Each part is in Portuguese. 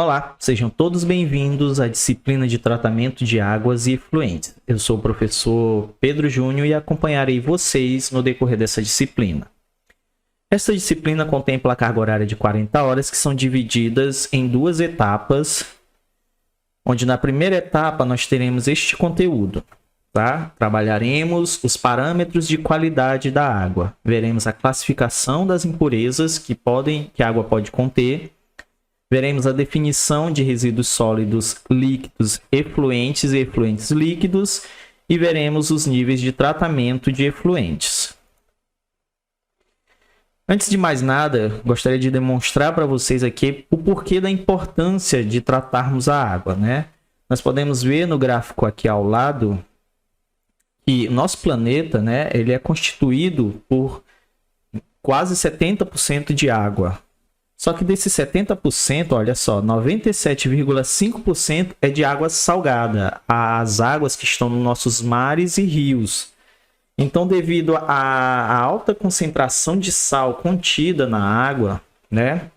Olá, sejam todos bem-vindos à disciplina de tratamento de águas e efluentes. Eu sou o professor Pedro Júnior e acompanharei vocês no decorrer dessa disciplina. Esta disciplina contempla a carga horária de 40 horas, que são divididas em duas etapas, onde na primeira etapa nós teremos este conteúdo. Tá? Trabalharemos os parâmetros de qualidade da água, veremos a classificação das impurezas que a água pode conter, veremos a definição de resíduos sólidos, líquidos, efluentes e efluentes líquidos e veremos os níveis de tratamento de efluentes. Antes de mais nada, gostaria de demonstrar para vocês aqui o porquê da importância de tratarmos a água, né? Nós podemos ver no gráfico aqui ao lado que o nosso planeta, né, ele é constituído por quase 70% de água. Só que desses 70%, olha só, 97,5% é de água salgada, as águas que estão nos nossos mares e rios. Então, devido à alta concentração de sal contida na água, né,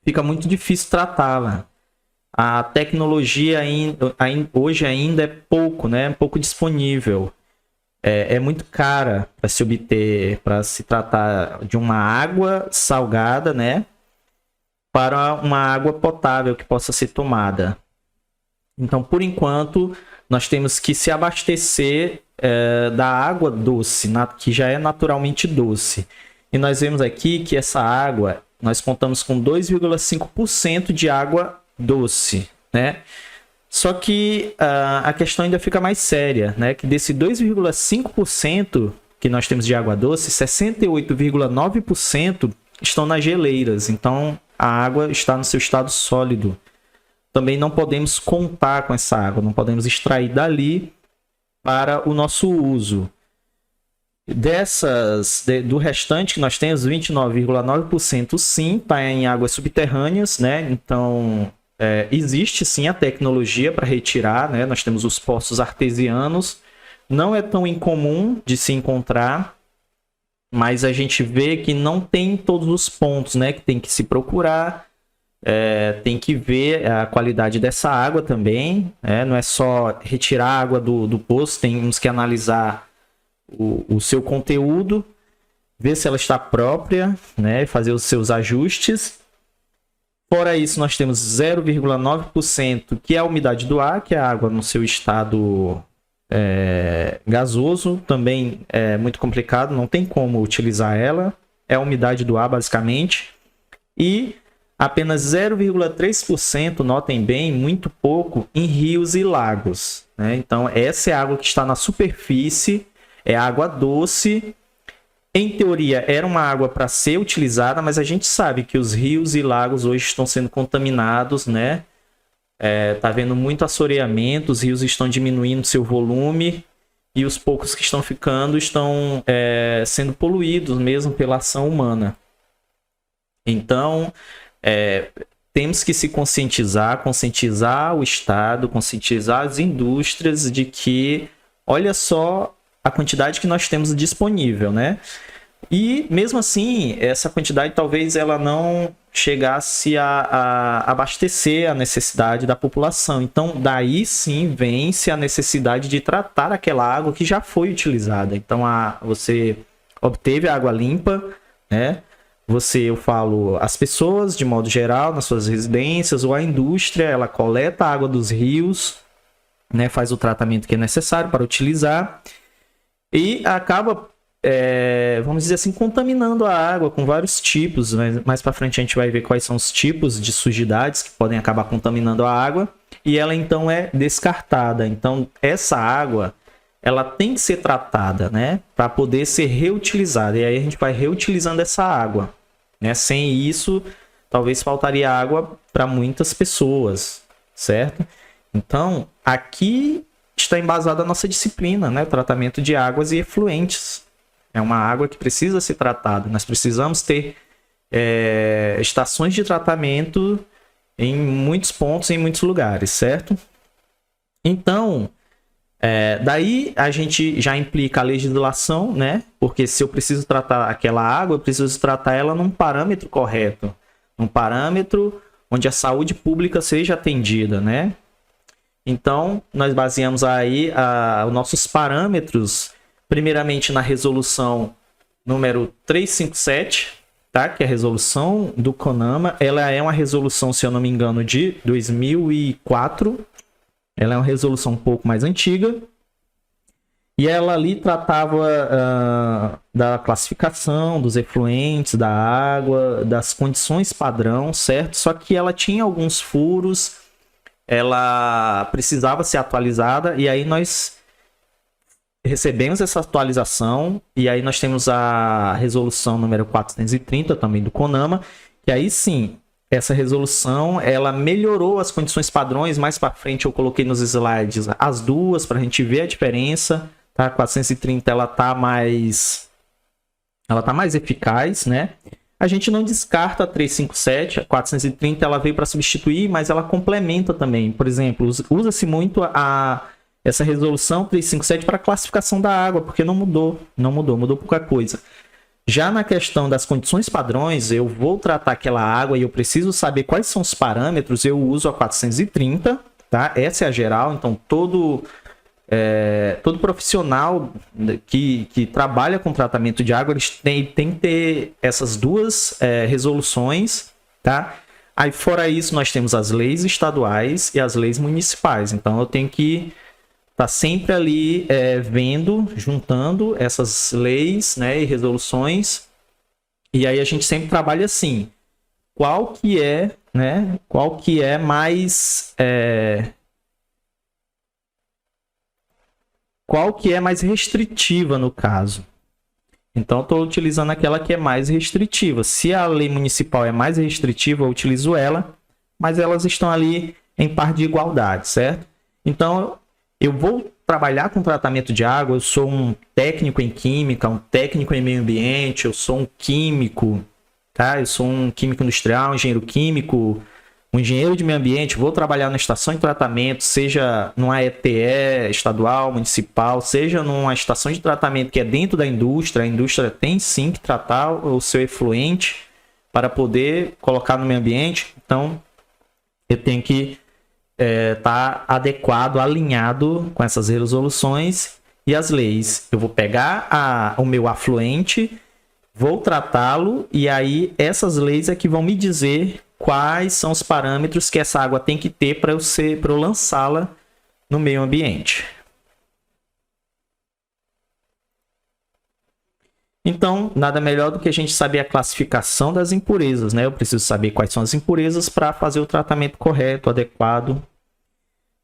fica muito difícil tratá-la. A tecnologia hoje ainda é pouco, né, pouco disponível. É muito cara para se obter, para se tratar de uma água salgada, né, para uma água potável que possa ser tomada. Então, por enquanto, nós temos que se abastecer da água doce, que já é naturalmente doce. E nós vemos aqui que essa água, nós contamos com 2,5% de água doce, né? Só que a questão ainda fica mais séria, né? Que desse 2,5% que nós temos de água doce, 68,9% estão nas geleiras. Então, a água está no seu estado sólido. Também não podemos contar com essa água, não podemos extrair dali para o nosso uso. Do restante que nós temos, 29,9% sim, está em águas subterrâneas, né? Então, existe sim a tecnologia para retirar, né? Nós temos os poços artesianos, não é tão incomum de se encontrar, mas a gente vê que não tem todos os pontos, né, que tem que se procurar, tem que ver a qualidade dessa água também, não é só retirar a água do poço, temos que analisar o seu conteúdo, ver se ela está própria, né, fazer os seus ajustes. Fora isso, nós temos 0,9% que é a umidade do ar, que é a água no seu estado gasoso, também é muito complicado, não tem como utilizar ela, é a umidade do ar basicamente, e apenas 0,3%, notem bem, muito pouco, em rios e lagos, né? Então essa é a água que está na superfície, é água doce, em teoria era uma água para ser utilizada, mas a gente sabe que os rios e lagos hoje estão sendo contaminados, né? Tá havendo muito assoreamento, os rios estão diminuindo seu volume e os poucos que estão ficando estão sendo poluídos mesmo pela ação humana. Então, temos que se conscientizar o Estado, conscientizar as indústrias de que, olha só a quantidade que nós temos disponível, né? E mesmo assim, essa quantidade talvez ela não chegasse a abastecer a necessidade da população. Então, daí sim vem-se a necessidade de tratar aquela água que já foi utilizada. Então, você obteve a água limpa, né? Eu falo, as pessoas, de modo geral, nas suas residências, ou a indústria, ela coleta a água dos rios, né? Faz o tratamento que é necessário para utilizar e acaba, vamos dizer assim, contaminando a água com vários tipos. Mais para frente a gente vai ver quais são os tipos de sujidades que podem acabar contaminando a água, e ela então é descartada. Então essa água, ela tem que ser tratada, né, para poder ser reutilizada, e aí a gente vai reutilizando essa água, né? Sem isso, talvez faltaria água para muitas pessoas, certo? Então aqui está embasada a nossa disciplina, né? Tratamento de águas e efluentes. É uma água que precisa ser tratada. Nós precisamos ter estações de tratamento em muitos pontos, em muitos lugares, certo? Então, daí a gente já implica a legislação, né? Porque se eu preciso tratar aquela água, eu preciso tratar ela num parâmetro correto. Um parâmetro onde a saúde pública seja atendida, né? Então, nós baseamos aí os nossos parâmetros, primeiramente na resolução número 357, tá? Que é a resolução do CONAMA. Ela é uma resolução, se eu não me engano, de 2004. Ela é uma resolução um pouco mais antiga. E ela ali tratava da classificação dos efluentes, da água, das condições padrão, certo? Só que ela tinha alguns furos, ela precisava ser atualizada, e aí nós recebemos essa atualização, e aí nós temos a resolução número 430 também do CONAMA, que aí sim, essa resolução, ela melhorou as condições padrões. Mais para frente eu coloquei nos slides as duas, para a gente ver a diferença. A 430 ela tá mais eficaz, né? A gente não descarta a 357, a 430 ela veio para substituir, mas ela complementa também. Por exemplo, usa-se muito essa resolução 357 para classificação da água, porque mudou pouca coisa. Já na questão das condições padrões, eu vou tratar aquela água e eu preciso saber quais são os parâmetros, eu uso a 430, tá? Essa é a geral, então todo profissional que trabalha com tratamento de água, eles tem que ter essas duas resoluções, tá? Aí, fora isso, nós temos as leis estaduais e as leis municipais. Então, eu tenho que estar sempre ali juntando essas leis, né, e resoluções. E aí, a gente sempre trabalha assim. Qual que é mais... Qual que é mais restritiva no caso? Então, estou utilizando aquela que é mais restritiva. Se a lei municipal é mais restritiva, eu utilizo ela, mas elas estão ali em par de igualdade, certo? Então, eu vou trabalhar com tratamento de água, eu sou um técnico em química, um técnico em meio ambiente, eu sou um químico, tá? Eu sou um químico industrial, um engenheiro químico, um engenheiro de meio ambiente, vou trabalhar na estação de tratamento, seja numa ETE estadual, municipal, seja numa estação de tratamento que é dentro da indústria. A indústria tem sim que tratar o seu efluente para poder colocar no meio ambiente. Então, eu tenho que estar adequado, alinhado com essas resoluções e as leis. Eu vou pegar o meu afluente, vou tratá-lo, e aí essas leis é que vão me dizer quais são os parâmetros que essa água tem que ter para eu lançá-la no meio ambiente. Então, nada melhor do que a gente saber a classificação das impurezas, né? Eu preciso saber quais são as impurezas para fazer o tratamento correto, adequado.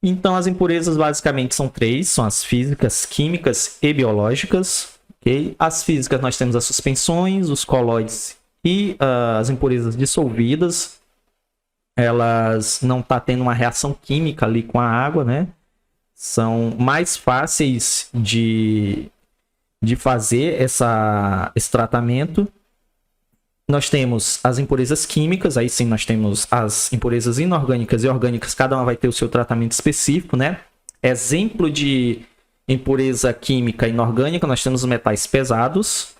Então, as impurezas basicamente são três, são as físicas, químicas e biológicas. Okay? As físicas, nós temos as suspensões, os colóides e as impurezas dissolvidas. Elas não estão tendo uma reação química ali com a água, né? São mais fáceis de fazer esse tratamento. Nós temos as impurezas químicas, aí sim nós temos as impurezas inorgânicas e orgânicas, cada uma vai ter o seu tratamento específico, né? Exemplo de impureza química inorgânica, nós temos os metais pesados.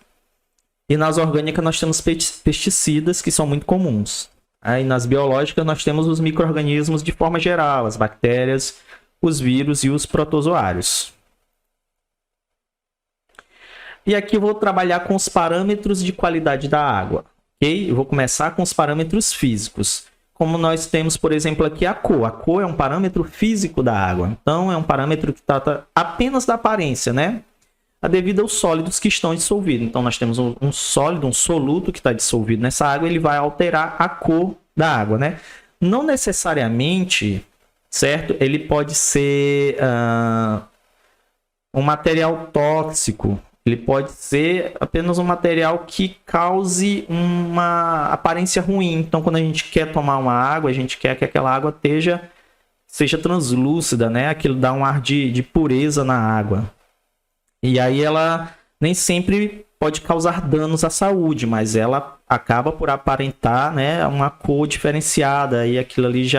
E nas orgânicas nós temos pesticidas, que são muito comuns. Aí nas biológicas nós temos os micro-organismos de forma geral, as bactérias, os vírus e os protozoários. E aqui eu vou trabalhar com os parâmetros de qualidade da água. Okay? Eu vou começar com os parâmetros físicos. Como nós temos, por exemplo, aqui a cor. A cor é um parâmetro físico da água. Então, é um parâmetro que trata apenas da aparência, né? Devido aos sólidos que estão dissolvidos. Então, nós temos um sólido, um soluto que está dissolvido nessa água, ele vai alterar a cor da água, né? Não necessariamente, certo? Ele pode ser um material tóxico, ele pode ser apenas um material que cause uma aparência ruim. Então, quando a gente quer tomar uma água, a gente quer que aquela água seja translúcida, né? Aquilo dá um ar de pureza na água. E aí ela nem sempre pode causar danos à saúde, mas ela acaba por aparentar, né, uma cor diferenciada, e aquilo ali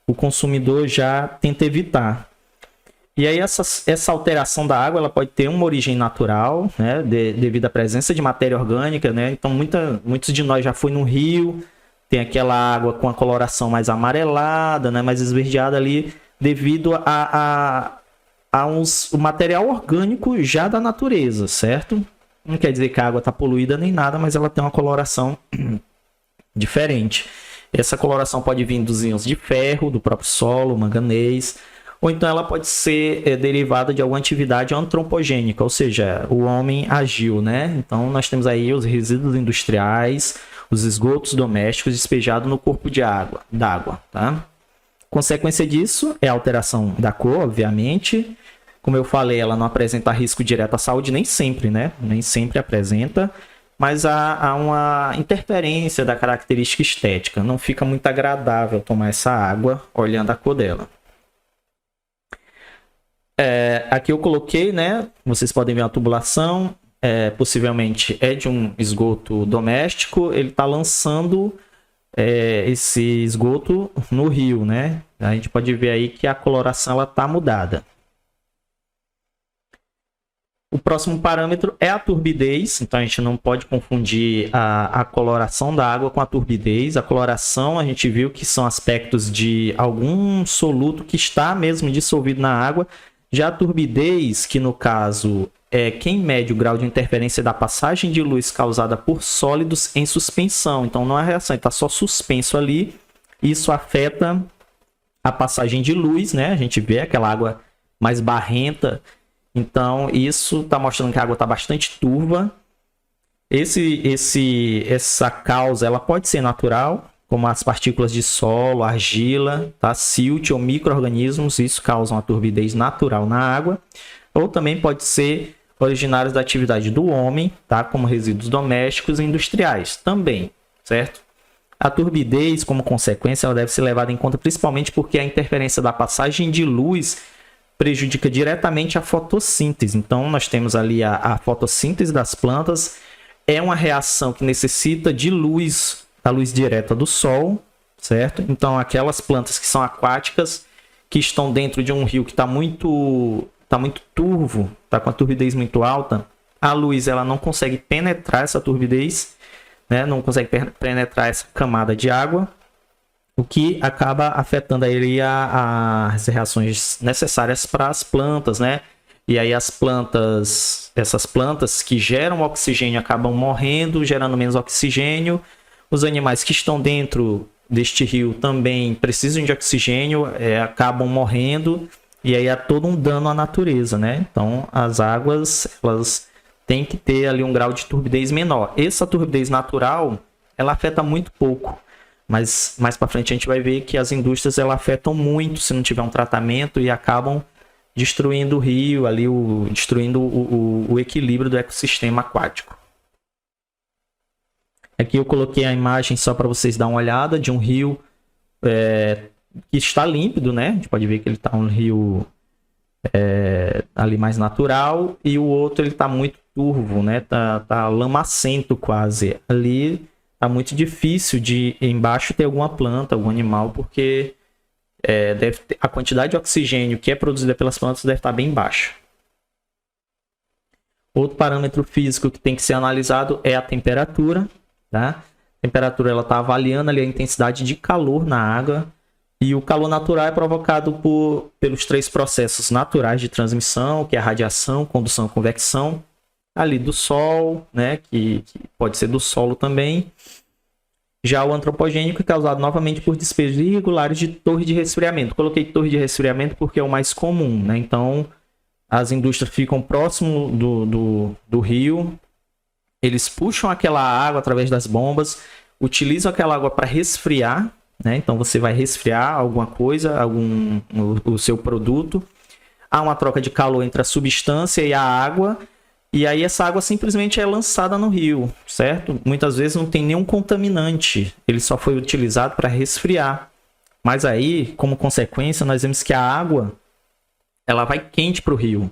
o consumidor já tenta evitar. E aí essa alteração da água ela pode ter uma origem natural, né, devido à presença de matéria orgânica, né? Então muitos de nós já foi no rio, tem aquela água com a coloração mais amarelada, né, mais esverdeada ali, devido o material orgânico já da natureza, certo? Não quer dizer que a água está poluída nem nada, mas ela tem uma coloração diferente. Essa coloração pode vir dos íons de ferro, do próprio solo, manganês, ou então ela pode ser derivada de alguma atividade antropogênica, ou seja, o homem agiu, né? Então nós temos aí os resíduos industriais, os esgotos domésticos despejados no corpo d'água, tá? Consequência disso é a alteração da cor, obviamente. Como eu falei, ela não apresenta risco direto à saúde, nem sempre, né? Nem sempre apresenta, mas há uma interferência da característica estética. Não fica muito agradável tomar essa água olhando a cor dela. Aqui eu coloquei, né? Vocês podem ver a tubulação. Possivelmente é de um esgoto doméstico. Ele está lançando esse esgoto no rio, né? A gente pode ver aí que a coloração está mudada. O próximo parâmetro é a turbidez, então a gente não pode confundir a coloração da água com a turbidez. A coloração a gente viu que são aspectos de algum soluto que está mesmo dissolvido na água. Já a turbidez, que no caso é quem mede o grau de interferência da passagem de luz causada por sólidos em suspensão. Então não é reação, está só suspenso ali. Isso afeta a passagem de luz, né? A gente vê aquela água mais barrenta. Então, isso está mostrando que a água está bastante turva. Essa causa ela pode ser natural, como as partículas de solo, argila, tá? Silt ou micro-organismos, isso causa uma turbidez natural na água. Ou também pode ser originários da atividade do homem, tá? Como resíduos domésticos e industriais, também, certo? A turbidez, como consequência, ela deve ser levada em conta principalmente porque a interferência da passagem de luz prejudica diretamente a fotossíntese. Então, nós temos ali a fotossíntese das plantas. É uma reação que necessita de luz, da luz direta do sol, certo? Então, aquelas plantas que são aquáticas, que estão dentro de um rio que está muito turvo, está com a turbidez muito alta, a luz ela não consegue penetrar essa turbidez, né? Não consegue penetrar essa camada de água, o que acaba afetando aí as reações necessárias para as plantas, né? E aí essas plantas que geram oxigênio acabam morrendo, gerando menos oxigênio. Os animais que estão dentro deste rio também precisam de oxigênio, acabam morrendo, e aí há todo um dano à natureza, né? Então as águas elas têm que ter ali um grau de turbidez menor. Essa turbidez natural ela afeta muito pouco. Mas mais para frente a gente vai ver que as indústrias elas afetam muito se não tiver um tratamento e acabam destruindo o rio, ali, destruindo o equilíbrio do ecossistema aquático. Aqui eu coloquei a imagem só para vocês dar uma olhada de um rio que está límpido, né? A gente pode ver que ele está um rio ali mais natural, e o outro ele está muito turvo, né? Tá lamacento quase. Ali tá muito difícil de embaixo ter alguma planta, algum animal, porque a quantidade de oxigênio que é produzida pelas plantas deve estar bem baixa. Outro parâmetro físico que tem que ser analisado é a temperatura, tá? A temperatura ela está avaliando ali a intensidade de calor na água, e o calor natural é provocado pelos 3 processos naturais de transmissão, que é a radiação, condução e convecção, ali do sol, né, que pode ser do solo também. Já o antropogênico é causado novamente por despejos irregulares de torre de resfriamento. Coloquei torre de resfriamento porque é o mais comum, né? Então, as indústrias ficam próximo do rio, eles puxam aquela água através das bombas, utilizam aquela água para resfriar, né? Então, você vai resfriar alguma coisa, o seu produto. Há uma troca de calor entre a substância e a água, e aí essa água simplesmente é lançada no rio, certo? Muitas vezes não tem nenhum contaminante, ele só foi utilizado para resfriar. Mas aí, como consequência, nós vemos que a água ela vai quente para o rio,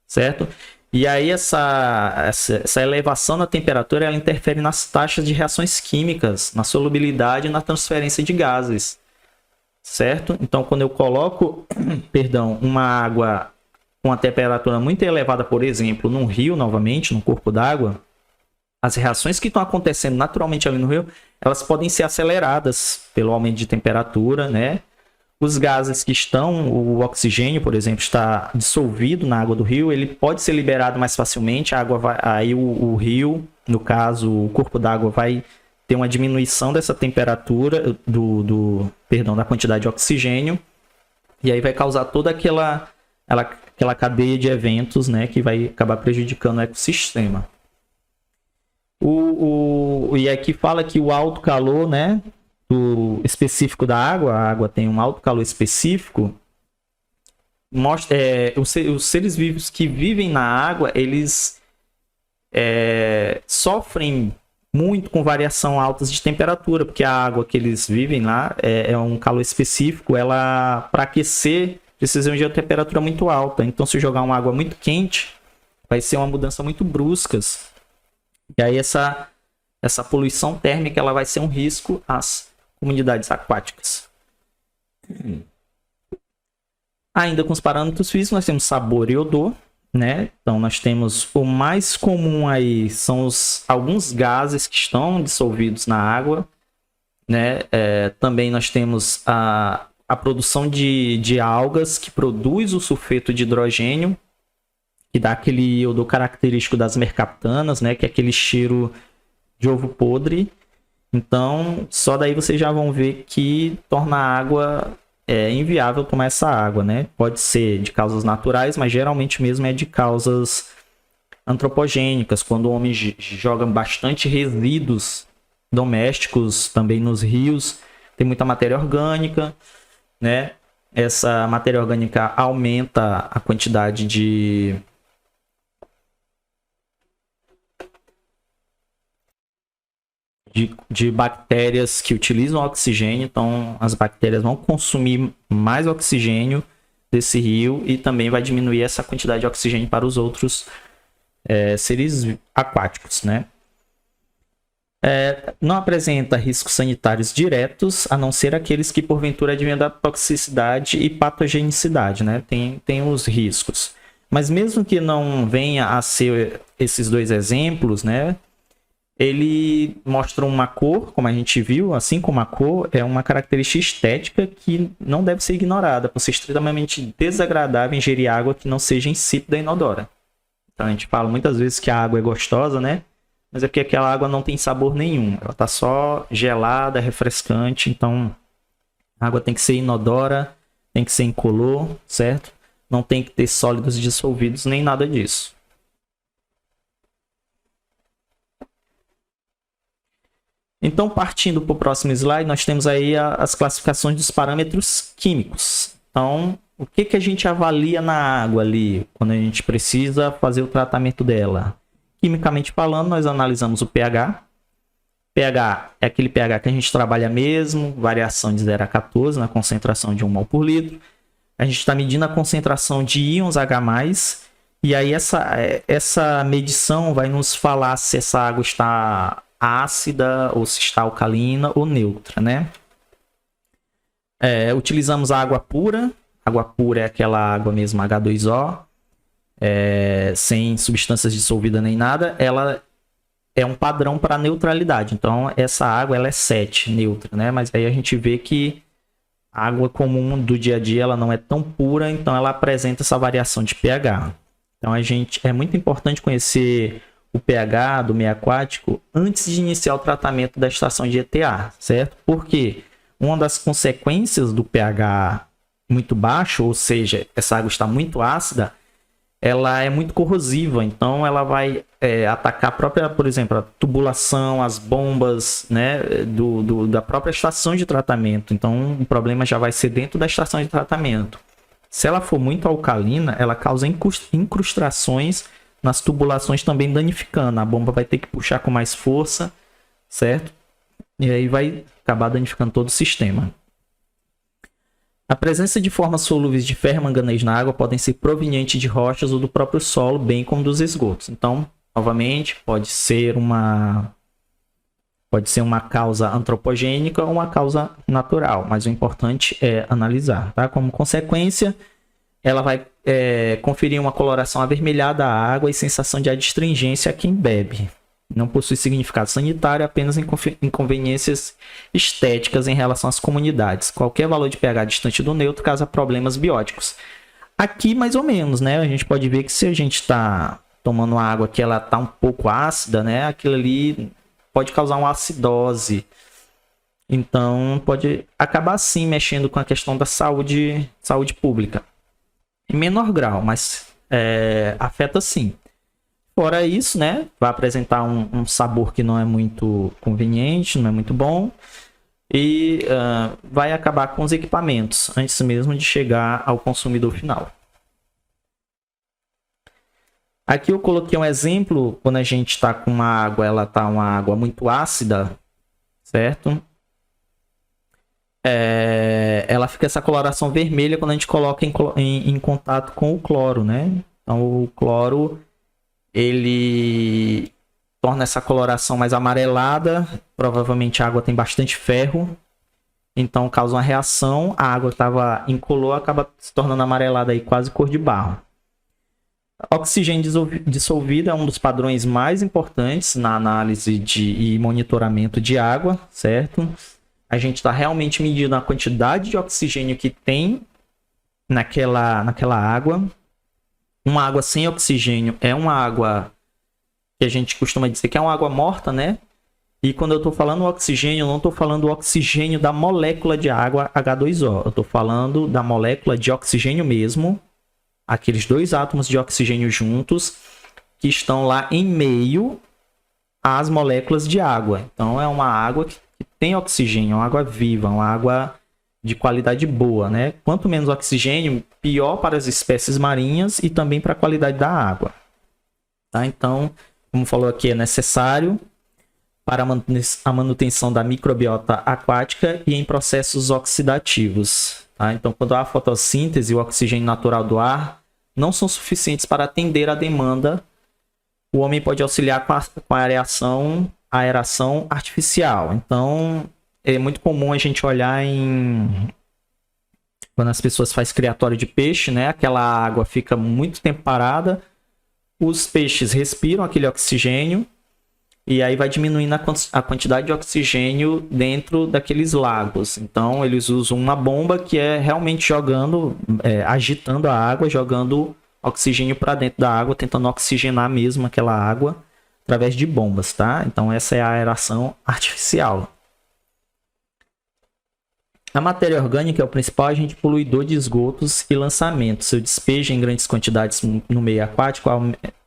certo? E aí essa elevação na temperatura ela interfere nas taxas de reações químicas, na solubilidade e na transferência de gases, certo? Então, quando eu coloco, uma água com uma temperatura muito elevada, por exemplo, num rio, novamente, num corpo d'água, as reações que estão acontecendo naturalmente ali no rio, elas podem ser aceleradas pelo aumento de temperatura, né? Os gases que estão, o oxigênio, por exemplo, está dissolvido na água do rio, ele pode ser liberado mais facilmente, a água vai, aí o rio, no caso, o corpo d'água vai ter uma diminuição dessa temperatura, da quantidade de oxigênio, e aí vai causar toda aquela cadeia de eventos, né, que vai acabar prejudicando o ecossistema. E aqui fala que o alto calor, né, específico da água, a água tem um alto calor específico, mostra, os seres vivos que vivem na água, eles sofrem muito com variação altas de temperatura, porque a água que eles vivem lá é um calor específico, ela, para aquecer, precisa de uma temperatura muito alta. Então, se jogar uma água muito quente, vai ser uma mudança muito brusca. E aí essa poluição térmica, ela vai ser um risco às comunidades aquáticas. Ainda com os parâmetros físicos, nós temos sabor e odor, né? Então, nós temos o mais comum aí, são alguns gases que estão dissolvidos na água, né? Também nós temos a produção de algas que produz o sulfeto de hidrogênio, que dá aquele odor característico das mercaptanas, né? Que é aquele cheiro de ovo podre. Então, só daí vocês já vão ver que torna a água inviável tomar essa água, né? Pode ser de causas naturais, mas geralmente mesmo é de causas antropogênicas, quando o homem joga bastante resíduos domésticos também nos rios, tem muita matéria orgânica, né? Essa matéria orgânica aumenta a quantidade de bactérias que utilizam oxigênio, então as bactérias vão consumir mais oxigênio desse rio e também vai diminuir essa quantidade de oxigênio para os outros seres aquáticos, né? Não apresenta riscos sanitários diretos, a não ser aqueles que porventura advêm da toxicidade e patogenicidade, né? Tem os riscos. Mas mesmo que não venha a ser esses dois exemplos, né? Ele mostra uma cor, como a gente viu, assim como a cor é uma característica estética que não deve ser ignorada, por ser extremamente desagradável ingerir água que não seja insípida e inodora. Então a gente fala muitas vezes que a água é gostosa, né? Mas é porque aquela água não tem sabor nenhum, ela está só gelada, refrescante, então a água tem que ser inodora, tem que ser incolor, certo? Não tem que ter sólidos dissolvidos, nem nada disso. Então, partindo para o próximo slide, nós temos aí as classificações dos parâmetros químicos. Então, o que a gente avalia na água ali, quando a gente precisa fazer o tratamento dela? Quimicamente falando, nós analisamos o pH. pH é aquele pH que a gente trabalha mesmo, variação de 0 a 14 na concentração de 1 mol por litro. A gente está medindo a concentração de íons H+, e aí essa medição vai nos falar se essa água está ácida ou se está alcalina ou neutra, né? Utilizamos a água pura. Água pura é aquela água mesmo, H2O, sem substâncias dissolvidas nem nada. Ela é um padrão para neutralidade. Então, essa água ela é 7, neutra, né? Mas aí a gente vê que a água comum do dia a dia ela não é tão pura, então ela apresenta essa variação de pH. Então, é muito importante conhecer o pH do meio aquático antes de iniciar o tratamento da estação de ETA, certo? Porque uma das consequências do pH muito baixo, ou seja, essa água está muito ácida, ela é muito corrosiva, então ela vai atacar a própria, por exemplo, a tubulação, as bombas, né, da própria estação de tratamento. Então o problema já vai ser dentro da estação de tratamento. Se ela for muito alcalina, ela causa incrustações nas tubulações, também danificando. A bomba vai ter que puxar com mais força, certo? E aí vai acabar danificando todo o sistema. A presença de formas solúveis de ferro e manganês na água podem ser provenientes de rochas ou do próprio solo, bem como dos esgotos. Então, novamente, pode ser uma causa antropogênica ou uma causa natural, mas o importante é analisar, tá? Como consequência, ela vai conferir uma coloração avermelhada à água e sensação de adstringência a quem bebe. Não possui significado sanitário, apenas inconveniências estéticas em relação às comunidades. Qualquer valor de pH distante do neutro causa problemas bióticos. Aqui, mais ou menos, né? A gente pode ver que se a gente está tomando água que ela está um pouco ácida, né? Aquilo ali pode causar uma acidose. Então, pode acabar sim mexendo com a questão da saúde pública. Em menor grau, mas afeta sim. Fora isso, né? Vai apresentar um sabor que não é muito conveniente, não é muito bom. E vai acabar com os equipamentos antes mesmo de chegar ao consumidor final. Aqui eu coloquei um exemplo quando a gente está com uma água, ela está uma água muito ácida, certo? Ela fica essa coloração vermelha quando a gente coloca em contato com o cloro, né? Então o cloro ele torna essa coloração mais amarelada. Provavelmente a água tem bastante ferro, então causa uma reação. A água que estava incolor acaba se tornando amarelada aí, quase cor de barro. Oxigênio dissolvido é um dos padrões mais importantes na análise e monitoramento de água, certo? A gente está realmente medindo a quantidade de oxigênio que tem naquela água. Uma água sem oxigênio é uma água que a gente costuma dizer que é uma água morta, né? E quando eu estou falando oxigênio, eu não estou falando o oxigênio da molécula de água H2O. Eu estou falando da molécula de oxigênio mesmo. Aqueles dois átomos de oxigênio juntos que estão lá em meio às moléculas de água. Então é uma água que tem oxigênio, uma água viva, uma água de qualidade boa, né? Quanto menos oxigênio, pior para as espécies marinhas e também para a qualidade da água. Então, como falou aqui, é necessário para a manutenção da microbiota aquática e em processos oxidativos. Então, quando há fotossíntese, o oxigênio natural do ar não são suficientes para atender a demanda, o homem pode auxiliar com a aeração artificial. Então, é muito comum a gente olhar quando as pessoas fazem criatório de peixe, né? Aquela água fica muito tempo parada, os peixes respiram aquele oxigênio e aí vai diminuindo a quantidade de oxigênio dentro daqueles lagos. Então, eles usam uma bomba que é realmente agitando a água, jogando oxigênio para dentro da água, tentando oxigenar mesmo aquela água através de bombas, tá? Então, essa é a aeração artificial. A matéria orgânica é o principal agente poluidor de esgotos e lançamentos. Seu despejo em grandes quantidades no meio aquático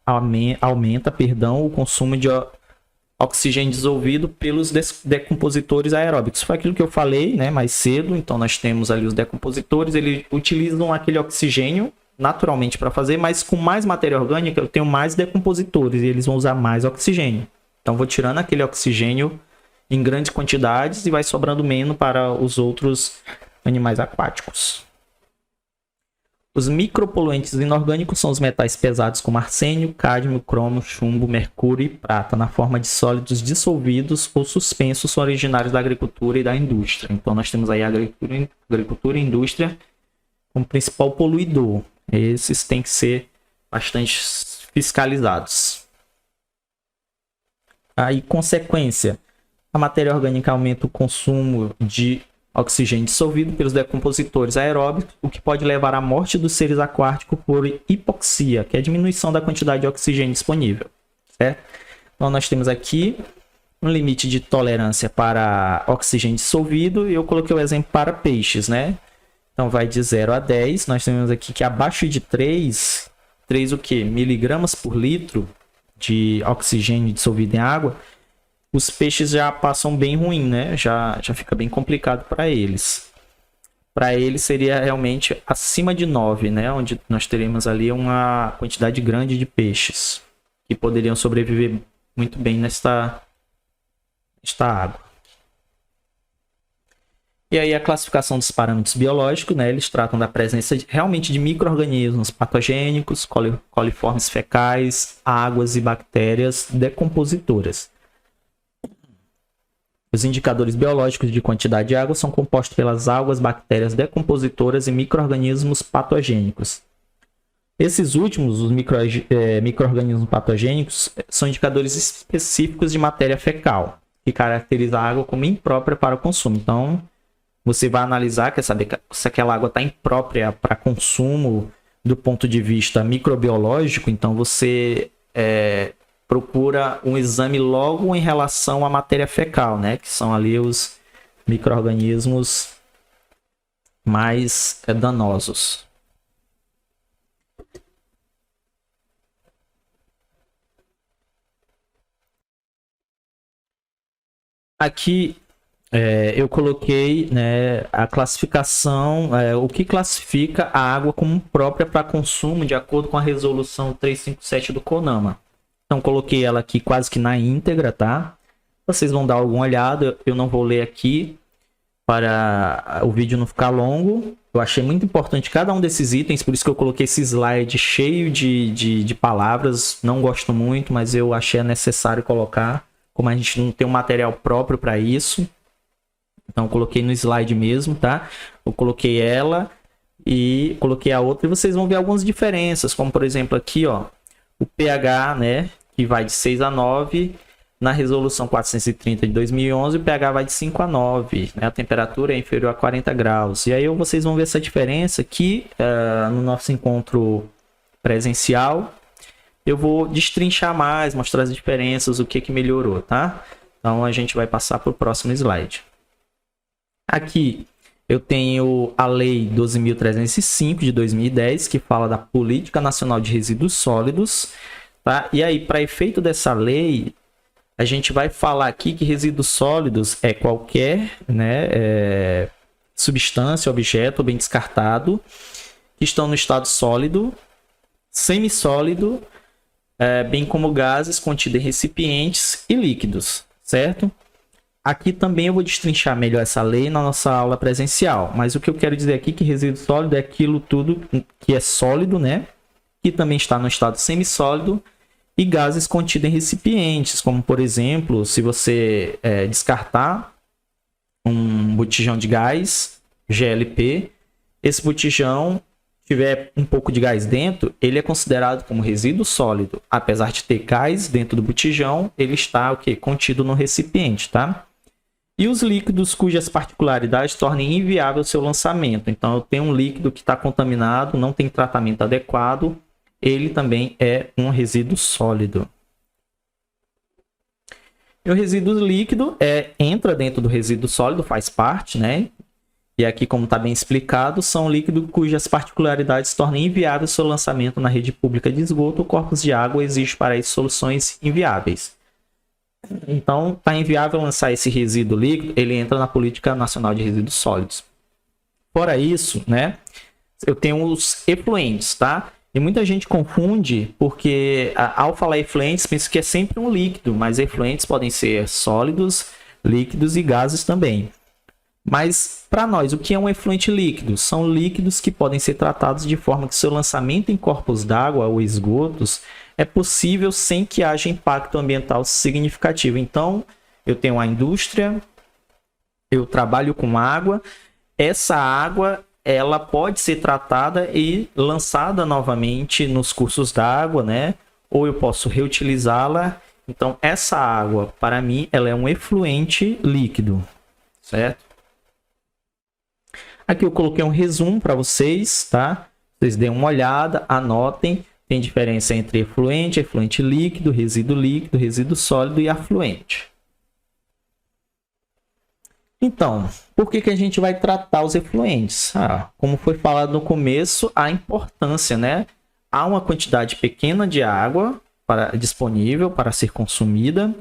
aumenta o consumo de oxigênio dissolvido pelos decompositores aeróbicos. Foi aquilo que eu falei, né, mais cedo. Então, nós temos ali os decompositores, eles utilizam aquele oxigênio naturalmente para fazer, mas com mais matéria orgânica eu tenho mais decompositores e eles vão usar mais oxigênio. Então, vou tirando aquele oxigênio em grandes quantidades e vai sobrando menos para os outros animais aquáticos. Os micropoluentes inorgânicos são os metais pesados como arsênio, cádmio, cromo, chumbo, mercúrio e prata, na forma de sólidos dissolvidos ou suspensos, são originários da agricultura e da indústria. Então, nós temos aí a agricultura e a indústria como principal poluidor. Esses têm que ser bastante fiscalizados. Aí, consequência, a matéria orgânica aumenta o consumo de oxigênio dissolvido pelos decompositores aeróbicos, o que pode levar à morte dos seres aquáticos por hipoxia, que é a diminuição da quantidade de oxigênio disponível, certo? Então, nós temos aqui um limite de tolerância para oxigênio dissolvido e eu coloquei o exemplo para peixes, né? Então, vai de 0 a 10. Nós temos aqui que abaixo de 3 o quê? Miligramas por litro de oxigênio dissolvido em água, os peixes já passam bem ruim, né? Já fica bem complicado para eles. Para eles seria realmente acima de 9, né? Onde nós teremos ali uma quantidade grande de peixes que poderiam sobreviver muito bem nesta água. E aí a classificação dos parâmetros biológicos, né? Eles tratam da presença realmente de micro-organismos patogênicos, coliformes fecais, águas e bactérias decompositoras. Os indicadores biológicos de quantidade de água são compostos pelas algas, bactérias decompositoras e micro-organismos patogênicos. Esses últimos, os micro-organismos patogênicos, são indicadores específicos de matéria fecal, que caracteriza a água como imprópria para o consumo. Então, você vai analisar, quer saber se aquela água está imprópria para consumo do ponto de vista microbiológico, então você procura um exame logo em relação à matéria fecal, né? Que são ali os micro-organismos mais danosos. Aqui eu coloquei, né, a classificação, o que classifica a água como própria para consumo de acordo com a resolução 357 do CONAMA. Então coloquei ela aqui quase que na íntegra, tá? Vocês vão dar alguma olhada, eu não vou ler aqui para o vídeo não ficar longo. Eu achei muito importante cada um desses itens, por isso que eu coloquei esse slide cheio de palavras. Não gosto muito, mas eu achei necessário colocar, como a gente não tem um material próprio para isso. Então, eu coloquei no slide mesmo, tá? Eu coloquei ela e coloquei a outra e vocês vão ver algumas diferenças, como por exemplo aqui, ó, o pH, né, que vai de 6 a 9, na resolução 430 de 2011, o pH vai de 5 a 9, né? A temperatura é inferior a 40 graus. E aí vocês vão ver essa diferença aqui no nosso encontro presencial. Eu vou destrinchar mais, mostrar as diferenças, o que melhorou, tá? Então, a gente vai passar para o próximo slide. Aqui eu tenho a Lei 12.305 de 2010, que fala da Política Nacional de Resíduos Sólidos, tá? E aí, para efeito dessa lei, a gente vai falar aqui que resíduos sólidos é qualquer, né, substância, objeto bem descartado, que estão no estado sólido, semissólido, bem como gases contidos em recipientes e líquidos, certo? Aqui também eu vou destrinchar melhor essa lei na nossa aula presencial, mas o que eu quero dizer aqui é que resíduo sólido é aquilo tudo que é sólido, né? Que também está no estado semissólido, e gases contidos em recipientes, como por exemplo, se você descartar um botijão de gás, GLP, esse botijão tiver um pouco de gás dentro, ele é considerado como resíduo sólido. Apesar de ter gás dentro do botijão, ele está contido no recipiente, tá? E os líquidos cujas particularidades tornem inviável o seu lançamento. Então, eu tenho um líquido que está contaminado, não tem tratamento adequado, ele também é um resíduo sólido. E o resíduo líquido entra dentro do resíduo sólido, faz parte, né? E aqui, como está bem explicado, são líquidos cujas particularidades tornam inviável o seu lançamento na rede pública de esgoto ou corpos de água exige para isso soluções inviáveis. Então, está inviável lançar esse resíduo líquido, ele entra na Política Nacional de Resíduos Sólidos. Fora isso, né, eu tenho os efluentes, tá? E muita gente confunde, porque ao falar efluentes, pensa que é sempre um líquido, mas efluentes podem ser sólidos, líquidos e gases também. Mas, para nós, o que é um efluente líquido? São líquidos que podem ser tratados de forma que seu lançamento em corpos d'água ou esgotos é possível sem que haja impacto ambiental significativo. Então, eu tenho a indústria, eu trabalho com água, essa água ela pode ser tratada e lançada novamente nos cursos d'água, né? Ou eu posso reutilizá-la. Então, essa água, para mim, ela é um efluente líquido, certo? Aqui eu coloquei um resumo para vocês, tá? Vocês deem uma olhada, anotem. Tem diferença entre efluente, efluente líquido, resíduo sólido e afluente. Então, por que a gente vai tratar os efluentes? Como foi falado no começo, a importância, né? Há uma quantidade pequena de água disponível para ser consumida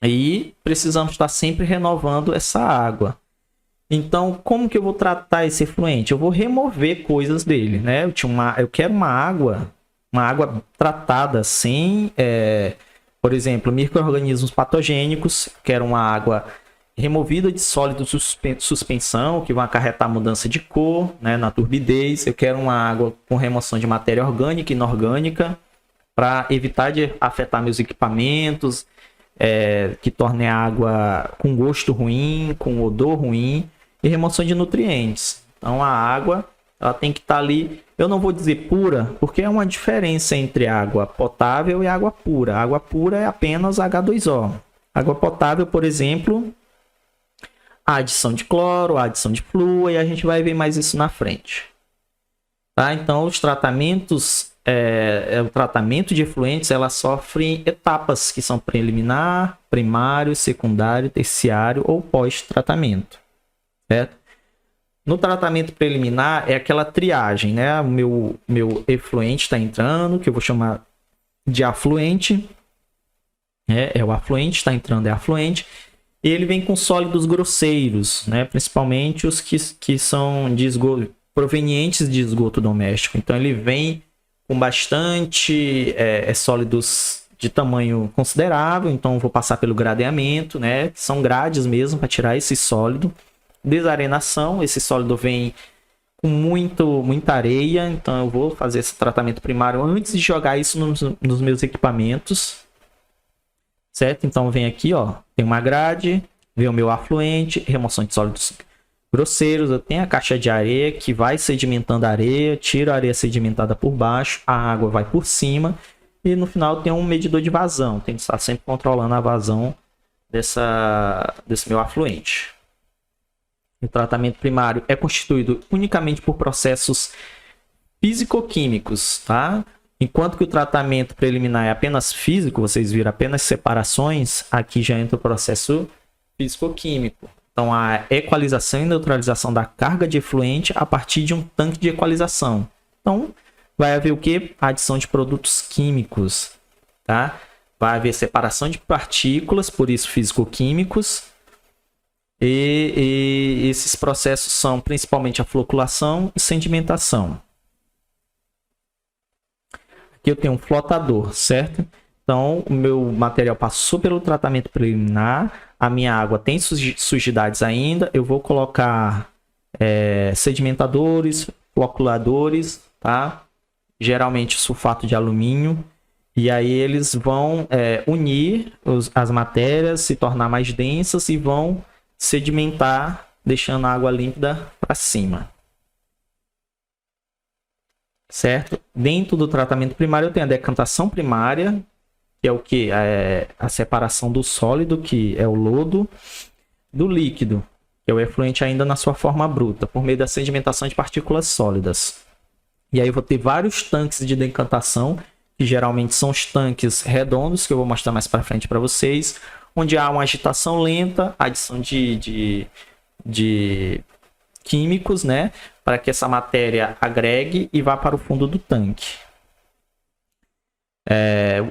e precisamos estar sempre renovando essa água. Então, como que eu vou tratar esse efluente? Eu vou remover coisas dele, né? Eu quero uma água tratada sem, por exemplo, micro-organismos patogênicos. Quero uma água removida de sólido suspensão, que vão acarretar mudança de cor, né, na turbidez. Eu quero uma água com remoção de matéria orgânica e inorgânica, para evitar de afetar meus equipamentos, que torne a água com gosto ruim, com odor ruim, e remoção de nutrientes. Então, a água Ela tem que estar ali, eu não vou dizer pura, porque é uma diferença entre água potável e água pura. A água pura é apenas H2O. Água potável, por exemplo, a adição de cloro, a adição de flúor, e a gente vai ver mais isso na frente. Tá? Então, os tratamentos, o tratamento de efluentes, ela sofre etapas que são preliminar, primário, secundário, terciário ou pós-tratamento. Certo? No tratamento preliminar é aquela triagem, né? O meu efluente está entrando, que eu vou chamar de afluente. É o afluente, está entrando, é afluente. E ele vem com sólidos grosseiros, né? Principalmente os que são de esgoto, provenientes de esgoto doméstico. Então ele vem com bastante sólidos de tamanho considerável. Então eu vou passar pelo gradeamento, né? São grades mesmo para tirar esse sólido. Desarenação, esse sólido vem com muita areia, então eu vou fazer esse tratamento primário antes de jogar isso nos meus equipamentos, certo? Então vem aqui, ó, tem uma grade, vem o meu afluente, remoção de sólidos grosseiros, eu tenho a caixa de areia que vai sedimentando a areia, tiro a areia sedimentada por baixo, a água vai por cima e no final tem um medidor de vazão, tem que estar sempre controlando a vazão desse meu afluente. O tratamento primário é constituído unicamente por processos físico-químicos, tá? Enquanto que o tratamento preliminar é apenas físico, vocês viram apenas separações, aqui já entra o processo físico-químico. Então, a equalização e neutralização da carga de efluente a partir de um tanque de equalização. Então, vai haver o que? Adição de produtos químicos, tá? Vai haver separação de partículas, por isso físico-químicos. E esses processos são principalmente a floculação e sedimentação. Aqui eu tenho um flotador, certo? Então, o meu material passou pelo tratamento preliminar, a minha água tem sujidades ainda, eu vou colocar sedimentadores, floculadores, tá? Geralmente sulfato de alumínio, e aí eles vão unir as matérias, se tornar mais densas e vão sedimentar, deixando a água límpida para cima. Certo? Dentro do tratamento primário eu tenho a decantação primária, que é o que? A separação do sólido, que é o lodo, do líquido, que é o efluente ainda na sua forma bruta, por meio da sedimentação de partículas sólidas. E aí eu vou ter vários tanques de decantação, que geralmente são os tanques redondos, que eu vou mostrar mais para frente para vocês, onde há uma agitação lenta, adição de químicos, né, para que essa matéria agregue e vá para o fundo do tanque.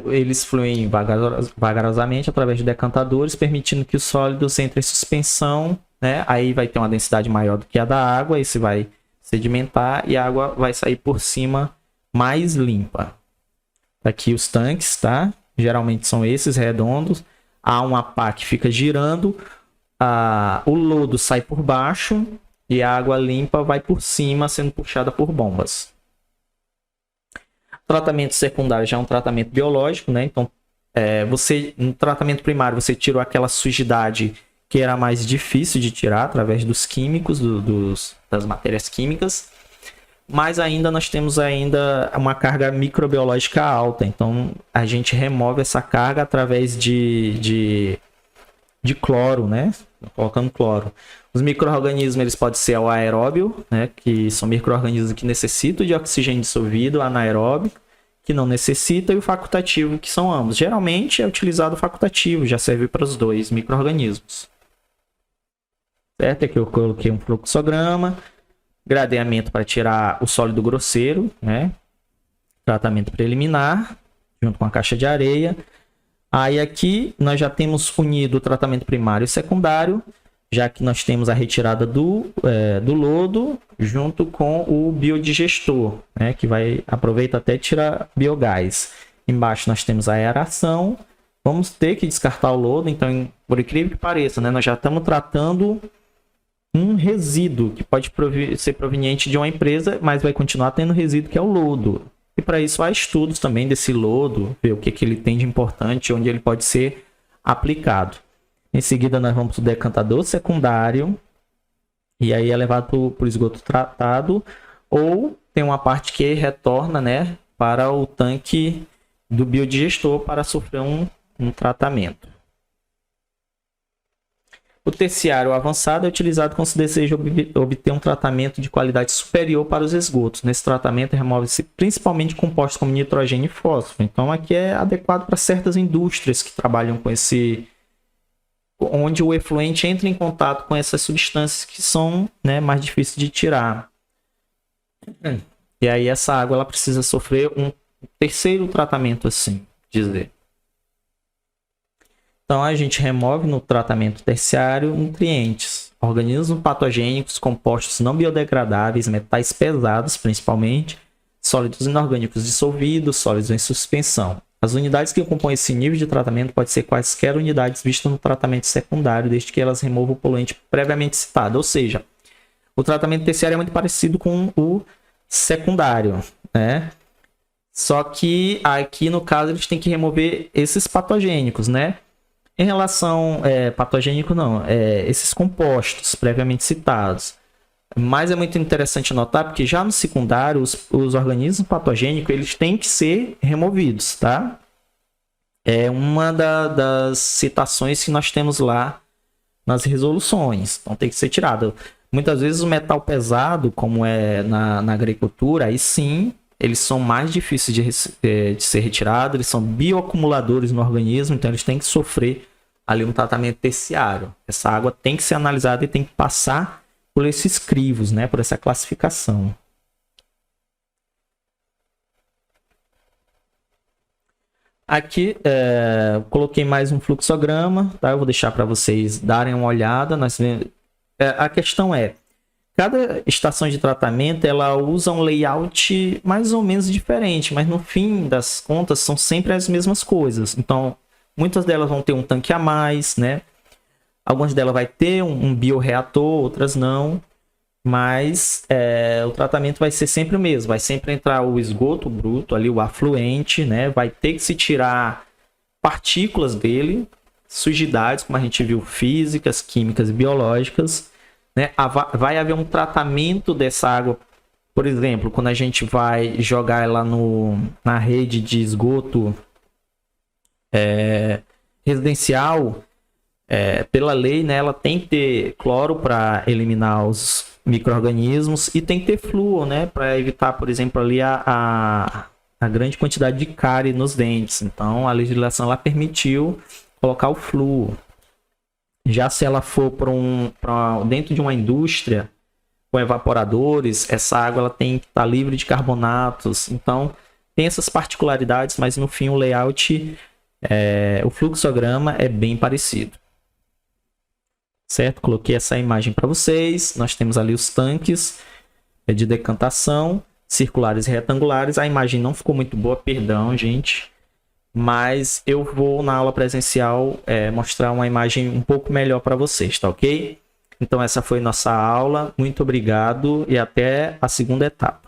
Eles fluem vagarosamente através de decantadores, permitindo que os sólidos entrem em suspensão, né? Aí vai ter uma densidade maior do que a da água, esse vai sedimentar e a água vai sair por cima mais limpa. Aqui os tanques, tá? Geralmente são esses redondos. Há uma pá que fica girando, o lodo sai por baixo e a água limpa vai por cima, sendo puxada por bombas. Tratamento secundário já é um tratamento biológico, né? Então, no tratamento primário, você tirou aquela sujidade que era mais difícil de tirar através dos químicos, das matérias químicas. Mas ainda nós temos uma carga microbiológica alta. Então, a gente remove essa carga através de cloro, né? Colocando cloro. Os micro-organismos, eles podem ser o aeróbio, né? Que são micro-organismos que necessitam de oxigênio dissolvido, anaeróbio, que não necessita, e o facultativo, que são ambos. Geralmente é utilizado o facultativo, já serve para os dois micro-organismos. Certo? Aqui eu coloquei um fluxograma. Gradeamento para tirar o sólido grosseiro, né? Tratamento preliminar, junto com a caixa de areia. Aí aqui nós já temos unido o tratamento primário e secundário, já que nós temos a retirada do lodo junto com o biodigestor, né? Que vai aproveitar até tirar biogás. Embaixo nós temos a aeração. Vamos ter que descartar o lodo, então, por incrível que pareça, né? Nós já estamos tratando um resíduo que pode ser proveniente de uma empresa, mas vai continuar tendo resíduo, que é o lodo. E para isso há estudos também desse lodo, ver o que ele tem de importante, onde ele pode ser aplicado. Em seguida nós vamos para o decantador secundário, e aí é levado para o esgoto tratado ou tem uma parte que retorna, né, para o tanque do biodigestor para sofrer um tratamento. O terciário avançado é utilizado quando se deseja obter um tratamento de qualidade superior para os esgotos. Nesse tratamento, remove-se principalmente compostos como nitrogênio e fósforo. Então, aqui é adequado para certas indústrias que trabalham com esse... onde o efluente entra em contato com essas substâncias que são, né, mais difíceis de tirar. E aí, essa água ela precisa sofrer um terceiro tratamento, assim dizer. Então, a gente remove no tratamento terciário nutrientes, organismos patogênicos, compostos não biodegradáveis, metais pesados, principalmente, sólidos inorgânicos dissolvidos, sólidos em suspensão. As unidades que compõem esse nível de tratamento podem ser quaisquer unidades vistas no tratamento secundário, desde que elas removam o poluente previamente citado. Ou seja, o tratamento terciário é muito parecido com o secundário, né? Só que aqui, no caso, eles têm que remover esses patogênicos, né? Em relação patogênico, não, esses compostos previamente citados. Mas é muito interessante notar, porque já no secundário, os organismos patogênicos, eles têm que ser removidos, tá? É uma das citações que nós temos lá nas resoluções. Então tem que ser tirado. Muitas vezes o metal pesado, como é na agricultura, aí sim, eles são mais difíceis de ser retirados, eles são bioacumuladores no organismo, então eles têm que sofrer ali um tratamento terciário. Essa água tem que ser analisada e tem que passar por esses crivos, né, por essa classificação. Aqui coloquei mais um fluxograma, tá? Eu vou deixar para vocês darem uma olhada. A questão é, cada estação de tratamento ela usa um layout mais ou menos diferente, mas no fim das contas são sempre as mesmas coisas. Então, muitas delas vão ter um tanque a mais, né? Algumas delas vai ter um bioreator, outras não. Mas o tratamento vai ser sempre o mesmo. Vai sempre entrar o esgoto bruto, ali o afluente, né? Vai ter que se tirar partículas dele, sujidades, como a gente viu, físicas, químicas e biológicas. Né? Vai haver um tratamento dessa água, por exemplo, quando a gente vai jogar ela na rede de esgoto residencial, pela lei, né, ela tem que ter cloro para eliminar os micro-organismos e tem que ter flúor, né, para evitar, por exemplo, ali a grande quantidade de cárie nos dentes. Então, a legislação ela permitiu colocar o flúor. Já se ela for dentro de uma indústria com evaporadores, essa água ela tem que estar livre de carbonatos. Então, tem essas particularidades, mas no fim o layout, o fluxograma é bem parecido. Certo? Coloquei essa imagem para vocês. Nós temos ali os tanques de decantação, circulares e retangulares. A imagem não ficou muito boa, perdão, gente. Mas eu vou na aula presencial mostrar uma imagem um pouco melhor para vocês, tá ok? Então essa foi nossa aula. Muito obrigado e até a segunda etapa.